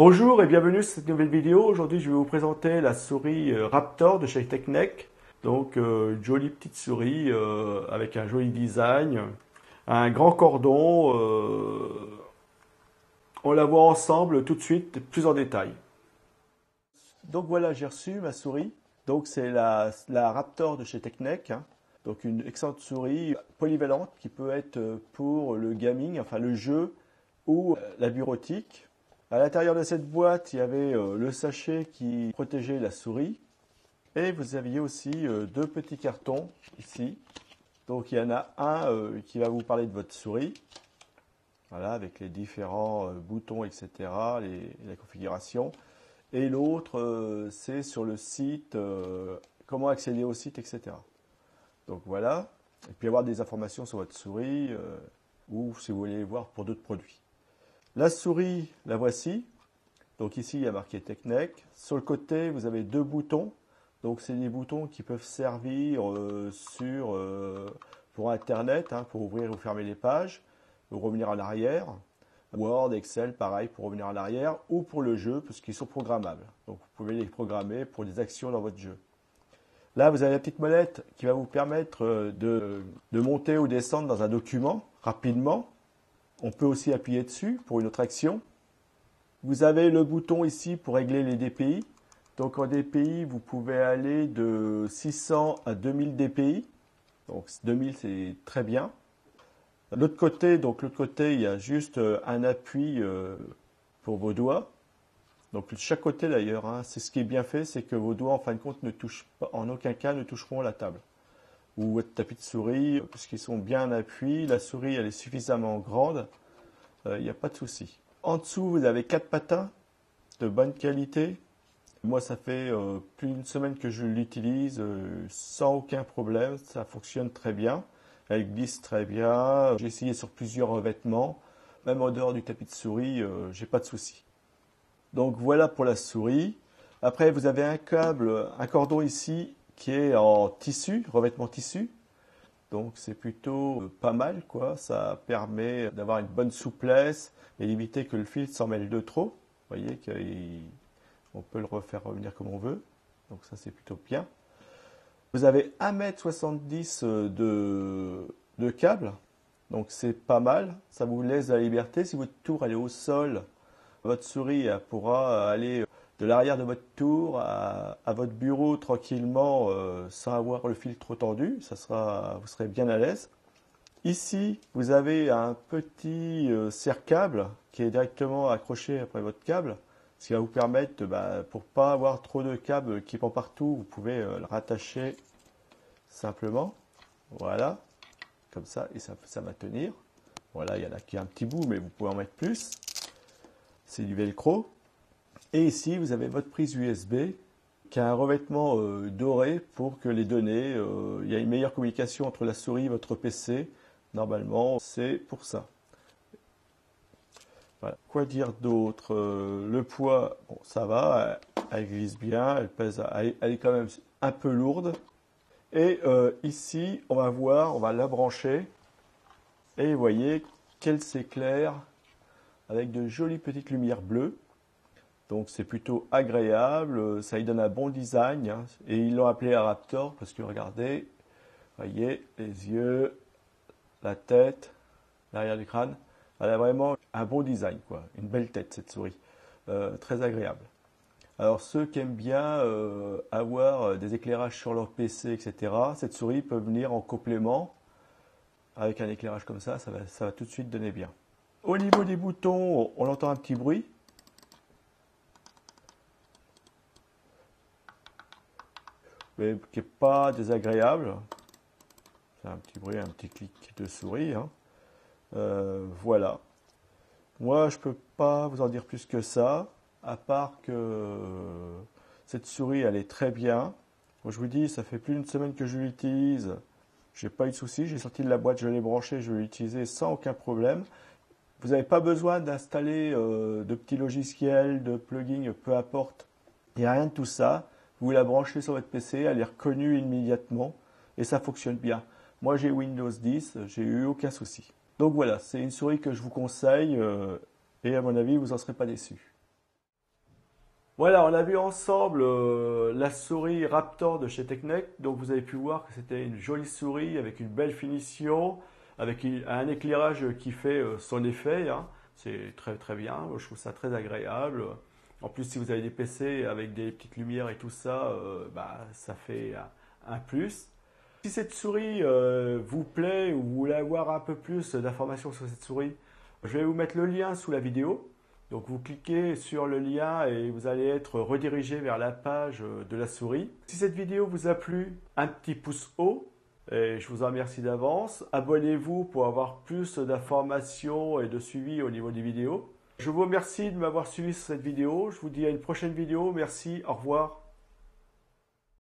Bonjour et bienvenue sur cette nouvelle vidéo. Aujourd'hui, je vais vous présenter la souris Raptor de chez Tecnec. Donc, une jolie petite souris avec un joli design, un grand cordon. On la voit ensemble tout de suite, plus en détail. Donc voilà, j'ai reçu ma souris. Donc c'est la Raptor de chez Tecnec. Donc une excellente souris polyvalente qui peut être pour le gaming, enfin le jeu ou la bureautique. À l'intérieur de cette boîte, il y avait le sachet qui protégeait la souris. Et vous aviez aussi deux petits cartons ici. Donc il y en a un qui va vous parler de votre souris. Voilà, avec les différents boutons, etc., la configuration. Et l'autre, c'est sur le site, comment accéder au site, etc. Donc voilà. Et puis avoir des informations sur votre souris ou si vous voulez voir pour d'autres produits. La souris, la voici. Donc ici, il y a marqué Tecnec. Sur le côté, vous avez deux boutons. Donc c'est des boutons qui peuvent servir pour Internet, pour ouvrir ou fermer les pages, ou revenir en arrière. Word, Excel, pareil, pour revenir en arrière, ou pour le jeu, parce qu'ils sont programmables. Donc vous pouvez les programmer pour des actions dans votre jeu. Là, vous avez la petite molette qui va vous permettre de monter ou descendre dans un document rapidement. On peut aussi appuyer dessus pour une autre action. Vous avez le bouton ici pour régler les DPI. Donc en DPI, vous pouvez aller de 600 à 2000 DPI. Donc 2000, c'est très bien. De l'autre côté, il y a juste un appui pour vos doigts. Donc de chaque côté d'ailleurs, c'est ce qui est bien fait, c'est que vos doigts en fin de compte ne touchent pas, en aucun cas ne toucheront la table ou votre tapis de souris, puisqu'ils sont bien en appui. La souris, elle est suffisamment grande, il n'y a pas de souci. En dessous, vous avez 4 patins de bonne qualité. Moi, ça fait plus d'une semaine que je l'utilise sans aucun problème, ça fonctionne très bien. Elle glisse très bien. J'ai essayé sur plusieurs revêtements. Même en dehors du tapis de souris, j'ai pas de souci. Donc voilà pour la souris. Après, vous avez un cordon ici qui est en tissu, revêtement tissu. Donc c'est plutôt pas mal, quoi. Ça permet d'avoir une bonne souplesse et d'éviter que le fil s'en mêle de trop. Vous voyez qu'on peut le refaire revenir comme on veut. Donc ça, c'est plutôt bien. Vous avez 1,70 m de câble, donc c'est pas mal, ça vous laisse de la liberté. Si votre tour elle est au sol, votre souris elle pourra aller de l'arrière de votre tour à votre bureau tranquillement sans avoir le fil trop tendu, vous serez bien à l'aise. Ici, vous avez un petit serre-câble qui est directement accroché après votre câble, ce qui va vous permettre, pour pas avoir trop de câbles qui vont partout, vous pouvez le rattacher simplement, voilà, comme ça, et ça va tenir. Voilà, il y en a qui a un petit bout, mais vous pouvez en mettre plus. C'est du velcro. Et ici, vous avez votre prise USB qui a un revêtement doré pour que les données, il y a une meilleure communication entre la souris et votre PC. Normalement, c'est pour ça. Voilà. Quoi dire d'autre? Le poids, bon, ça va, elle glisse bien, elle pèse, elle est quand même un peu lourde. Et ici, on va la brancher. Et vous voyez qu'elle s'éclaire avec de jolies petites lumières bleues. Donc c'est plutôt agréable, ça lui donne un bon design. Et ils l'ont appelé la Raptor parce que regardez, vous voyez les yeux, la tête, l'arrière du crâne. Elle a vraiment un bon design, quoi. Une belle tête cette souris, très agréable. Alors ceux qui aiment bien avoir des éclairages sur leur PC, etc., cette souris peut venir en complément. Avec un éclairage comme ça va tout de suite donner bien. Au niveau des boutons, on entend un petit bruit. Mais qui n'est pas désagréable. C'est un petit bruit, un petit clic de souris. Voilà. Moi, je ne peux pas vous en dire plus que ça, à part que cette souris, elle est très bien. Moi, je vous dis, ça fait plus d'une semaine que je l'utilise. J'ai pas eu de souci, j'ai sorti de la boîte, je l'ai branché, je l'ai utilisé sans aucun problème. Vous n'avez pas besoin d'installer de petits logiciels, de plugins, peu importe. Il n'y a rien de tout ça. Vous la branchez sur votre PC, elle est reconnue immédiatement et ça fonctionne bien. Moi j'ai Windows 10, j'ai eu aucun souci. Donc voilà, c'est une souris que je vous conseille et à mon avis vous n'en serez pas déçus. Voilà, on a vu ensemble la souris Raptor de chez Technec. Donc vous avez pu voir que c'était une jolie souris avec une belle finition, avec un éclairage qui fait son effet, hein. C'est très très bien, je trouve ça très agréable. En plus, si vous avez des PC avec des petites lumières et tout ça, bah, ça fait un plus. Si cette souris vous plaît ou vous voulez avoir un peu plus d'informations sur cette souris, je vais vous mettre le lien sous la vidéo. Donc vous cliquez sur le lien et vous allez être redirigé vers la page de la souris. Si cette vidéo vous a plu, un petit pouce haut. Et je vous en remercie d'avance. Abonnez-vous pour avoir plus d'informations et de suivi au niveau des vidéos. Je vous remercie de m'avoir suivi sur cette vidéo. Je vous dis à une prochaine vidéo. Merci, au revoir.